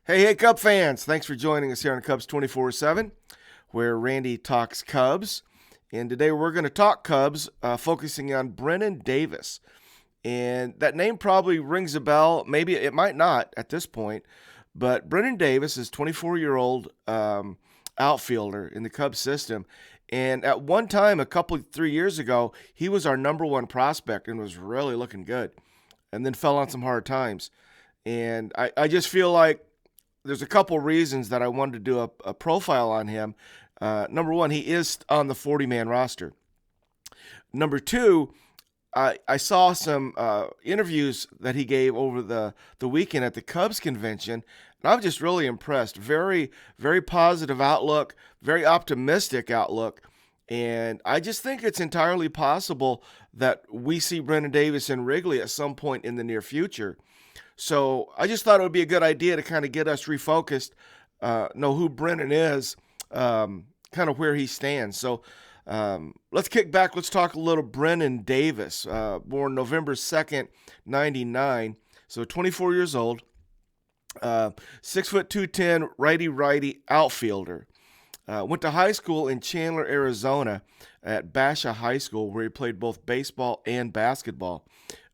Hey, Cub fans. Thanks for joining us here on Cubs 24/7, where Randy talks Cubs. And today we're going to talk Cubs, focusing on Brennen Davis. And that name probably rings a bell. Maybe it might not at this point. But Brennen Davis is 24-year-old outfielder in the Cubs system. And at one time, 3 years ago, he was our number one prospect and was really looking good. And then fell on some hard times. And I just feel like there's a couple reasons that I wanted to do a profile on him. Number one, he is on the 40-man roster. Number two, I saw some interviews that he gave over the weekend at the Cubs convention, and I was just really impressed. Very, very positive outlook, very optimistic outlook. And I just think it's entirely possible that we see Brennen Davis in Wrigley at some point in the near future. So I just thought it would be a good idea to kind of get us refocused, know who Brennen is, kind of where he stands. So let's kick back. Let's talk a little Brennen Davis, born November 2nd, 99. So 24 years old, 6'2", 210, righty outfielder. Went to high school in Chandler, Arizona at Basha High School, where he played both baseball and basketball.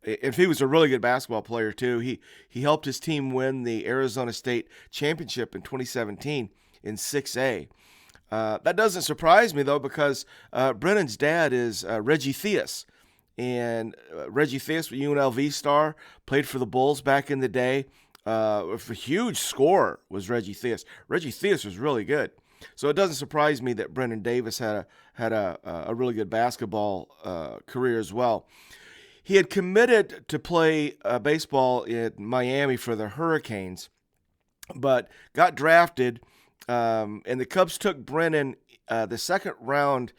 If he was a really good basketball player too, he helped his team win the Arizona State Championship in 2017 in 6A. That doesn't surprise me though, because Brennen's dad is Reggie Theus, and Reggie Theus, UNLV star, played for the Bulls back in the day. A huge scorer was Reggie Theus. Reggie Theus was really good, so it doesn't surprise me that Brennen Davis had a really good basketball career as well. He had committed to play baseball in Miami for the Hurricanes, but got drafted, and the Cubs took Brennen the second round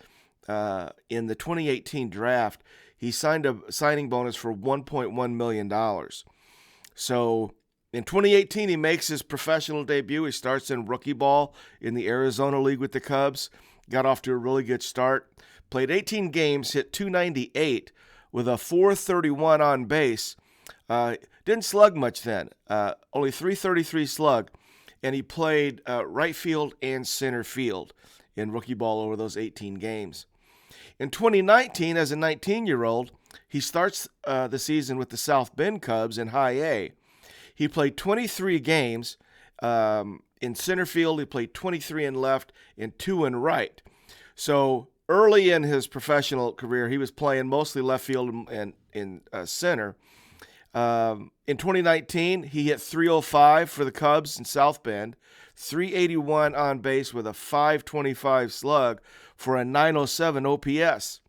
in the 2018 draft. He signed a signing bonus for $1.1 million. So in 2018, he makes his professional debut. He starts in rookie ball in the Arizona League with the Cubs. Got off to a really good start. Played 18 games, hit .298 with a .431 on base. Didn't slug much then, only .333 slug, and he played right field and center field in rookie ball over those 18 games. In 2019, as a 19-year-old, he starts the season with the South Bend Cubs in High A. He played 23 games in center field. He played 23 in left and 2 in right. So early in his professional career, he was playing mostly left field and in center. In 2019, he hit .305 for the Cubs in South Bend, .381 on base with a .525 slug for a .907 OPS.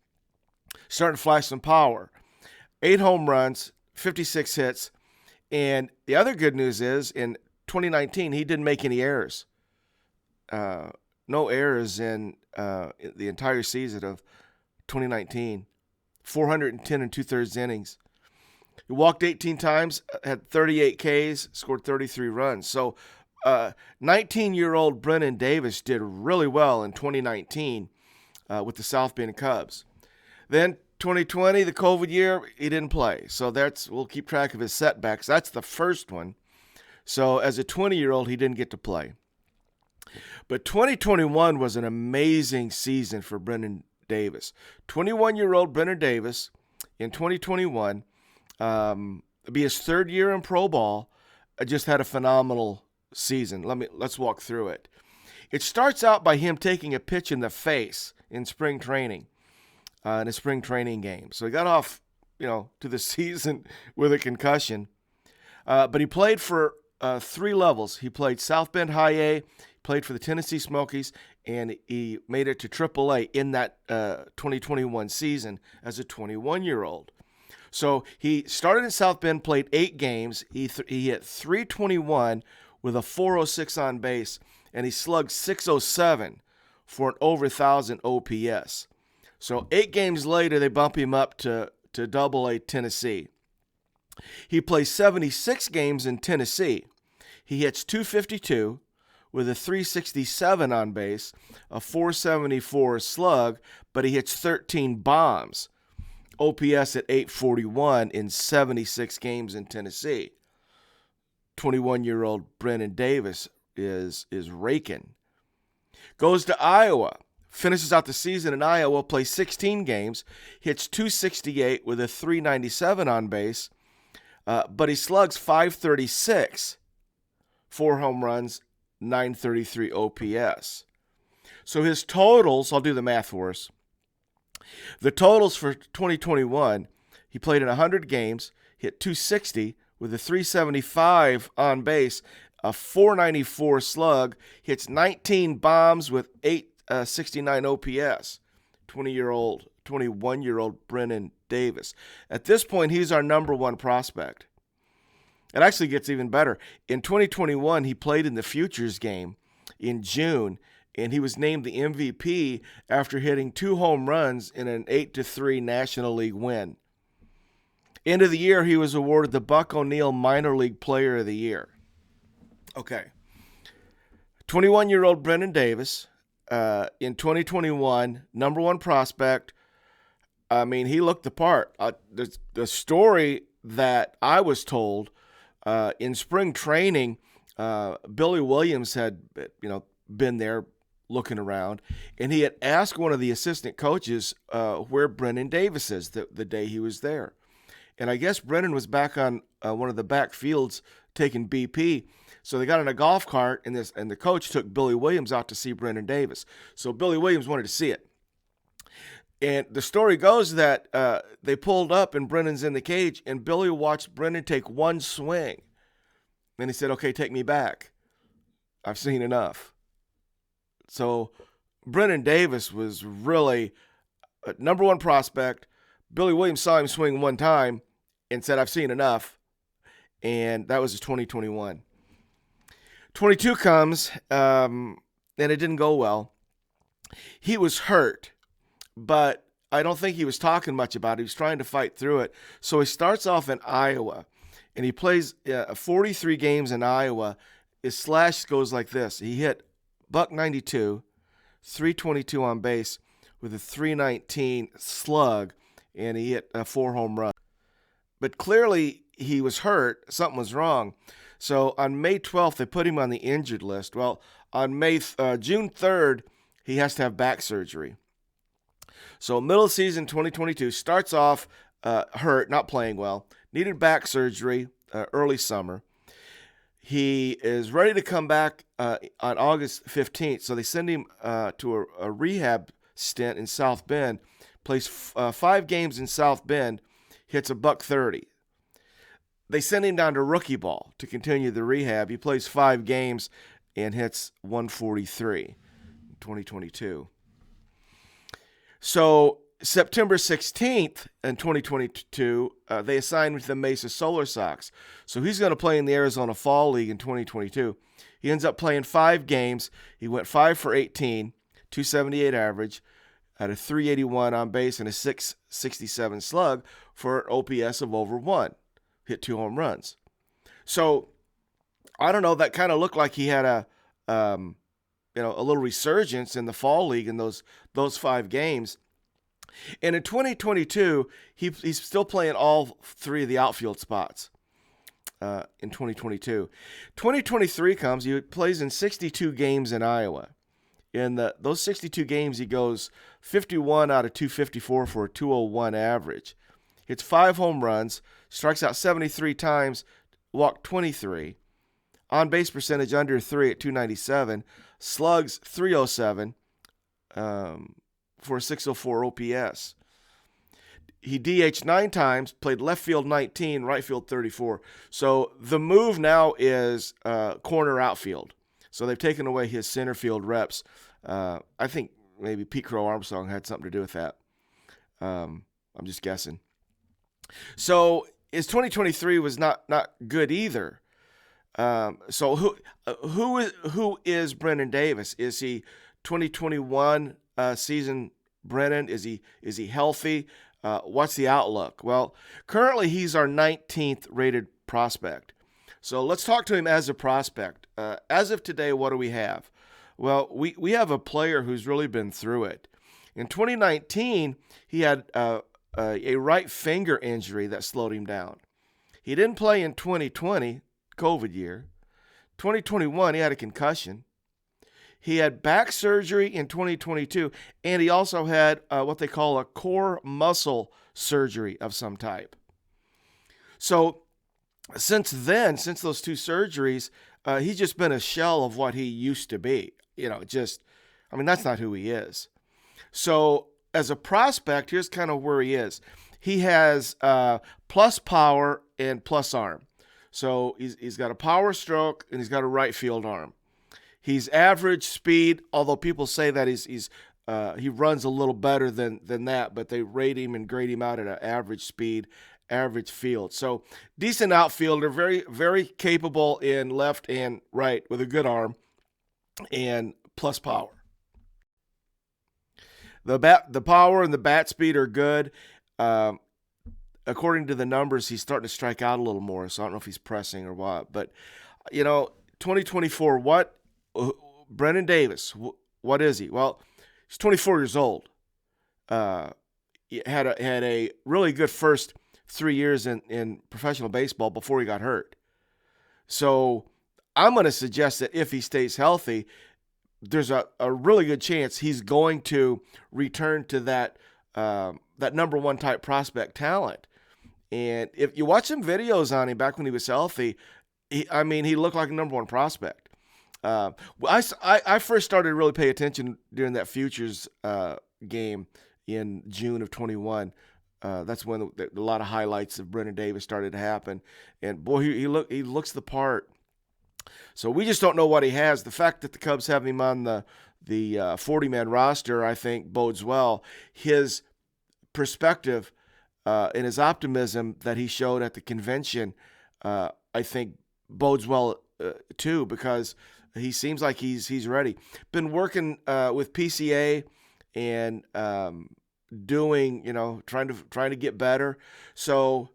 Starting to flash some power. 8 home runs, 56 hits. And the other good news is, in 2019, he didn't make any errors. No errors in the entire season of 2019. 410 and 2/3 innings. He walked 18 times, had 38 Ks, scored 33 runs. So 19-year-old Brennen Davis did really well in 2019 with the South Bend Cubs. Then 2020, the COVID year, he didn't play. So we'll keep track of his setbacks. That's the first one. So as a 20-year-old, he didn't get to play. But 2021 was an amazing season for Brennen Davis. 21-year-old Brennen Davis in 2021, be his third year in pro ball, just had a phenomenal season. Let's walk through it. It starts out by him taking a pitch in the face in spring training, in a spring training game. So he got off, to the season with a concussion. But he played for 3 levels. He played South Bend High A, played for the Tennessee Smokies, and he made it to AAA in that 2021 season as a 21-year-old. So he started in South Bend, played 8 games. He hit .321 with a .406 on base, and he slugged .607 for an over 1,000 OPS. So 8 games later, they bump him up to AA Tennessee. He plays 76 games in Tennessee. He hits .252 with a .367 on base, a .474 slug, but he hits 13 bombs. OPS at .841 in 76 games in Tennessee. 21-year-old Brennen Davis is raking. Goes to Iowa, finishes out the season in Iowa, plays 16 games, hits .268 with a .397 on base, but he slugs .536, 4 home runs, .933 OPS. So his totals, I'll do the math for us. The totals for 2021, he played in 100 games, hit .260 with a .375 on base, a .494 slug, hits 19 bombs with .869 OPS. 21-year-old Brennen Davis. At this point, he's our number one prospect. It actually gets even better. In 2021, he played in the Futures game in June, and he was named the MVP after hitting 2 home runs in an 8-3 National League win. End of the year, he was awarded the Buck O'Neil Minor League Player of the Year. Okay. 21-year-old Brennen Davis, in 2021, number one prospect. I mean, he looked the part. The story that I was told in spring training, Billy Williams had, been there looking around, and he had asked one of the assistant coaches where Brennen Davis is the day he was there. And I guess Brennen was back on one of the back fields taking BP. So they got in a golf cart, and the coach took Billy Williams out to see Brennen Davis. So Billy Williams wanted to see it. And the story goes that they pulled up, and Brennan's in the cage, and Billy watched Brennen take one swing. Then he said, "Okay, take me back. I've seen enough." So Brennen Davis was really a number one prospect. Billy Williams saw him swing one time and said, "I've seen enough." And that was his 2021. 22 comes, and it didn't go well. He was hurt, but I don't think he was talking much about it. He was trying to fight through it. So he starts off in Iowa, and he plays 43 games in Iowa. His slash goes like this. He hit .92, .322 on base with a .319 slug, and he hit 4 home runs. But clearly he was hurt. Something was wrong. So on May 12th, they put him on the injured list. Well, on June 3rd, he has to have back surgery. So middle of season 2022, starts off hurt, not playing well, needed back surgery early summer. He is ready to come back on August 15th, so they send him to a rehab stint in South Bend, plays 5 games in South Bend, hits a .130. They send him down to rookie ball to continue the rehab. He plays 5 games and hits .143 in 2022. So September 16th in 2022, they assigned him to the Mesa Solar Sox. So he's going to play in the Arizona Fall League in 2022. He ends up playing 5 games. He went 5 for 18, .278 average, had a .381 on base and a .667 slug for an OPS of over 1. Hit 2 home runs. So I don't know. That kind of looked like he had a little resurgence in the Fall League in those 5 games. And in 2022, he's still playing all 3 of the outfield spots in 2022. 2023 comes. He plays in 62 games in Iowa. In those 62 games, he goes 51 out of 254 for a .201 average. Hits 5 home runs, strikes out 73 times, walked 23. On-base percentage under 3 at .297. Slugs .307 for a .604 OPS. He DH'd 9 times, played left field 19, right field 34. So the move now is corner outfield. So they've taken away his center field reps. I think maybe Pete Crow Armstrong had something to do with that. I'm just guessing. So his 2023 was not good either. So who is Brennen Davis? Is he 2021 season Brennen? Is he healthy? What's the outlook? Well, currently he's our 19th rated prospect. So let's talk to him as a prospect. As of today, what do we have? Well, we have a player who's really been through it. In 2019, he had a right finger injury that slowed him down. He didn't play in 2020 COVID year. 2021, he had a concussion. He had back surgery in 2022, and he also had what they call a core muscle surgery of some type. So since then, since those two surgeries, he's just been a shell of what he used to be. That's not who he is. So as a prospect, here's kind of where he is. He has plus power and plus arm. So he's got a power stroke and he's got a right field arm. He's average speed, although people say that he runs a little better than that, but they rate him and grade him out at an average speed, average field. So decent outfielder, very, very capable in left and right with a good arm and plus power. The power and the bat speed are good. According to the numbers, he's starting to strike out a little more, so I don't know if he's pressing or what. But, 2024, Brennen Davis, what is he? Well, he's 24 years old. He had a really good first 3 years in professional baseball before he got hurt. So I'm going to suggest that if he stays healthy, there's a really good chance he's going to return to that number one type prospect talent. And if you watch some videos on him back when he was healthy, he looked like a number one prospect. I first started to really pay attention during that Futures game in June of 21. That's when a lot of highlights of Brennen Davis started to happen. And boy, he looks the part. So we just don't know what he has. The fact that the Cubs have him on the 40-man roster, I think, bodes well. His perspective and his optimism that he showed at the convention, I think, bodes well too, because he seems like he's ready. Been working with PCA and doing, trying to get better. So,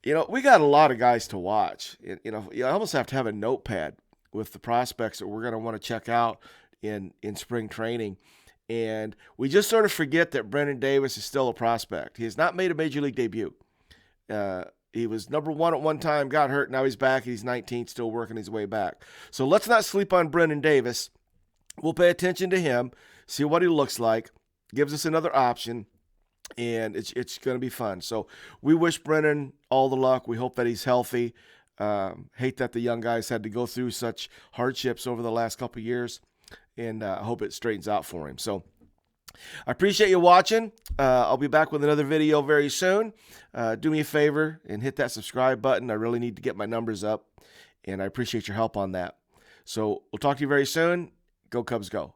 we got a lot of guys to watch. You almost have to have a notepad with the prospects that we're going to want to check out in spring training. And we just sort of forget that Brennen Davis is still a prospect. He has not made a major league debut. He was number one at one time, got hurt. Now he's back. He's 19, still working his way back. So let's not sleep on Brennen Davis. We'll pay attention to him, see what he looks like, gives us another option, and it's going to be fun. So we wish Brennen all the luck. We hope that he's healthy. Hate that the young guys had to go through such hardships over the last couple of years, and I hope it straightens out for him. So I appreciate you watching. I'll be back with another video very soon. Do me a favor and hit that subscribe button. I really need to get my numbers up, and I appreciate your help on that. So we'll talk to you very soon. Go Cubs, go.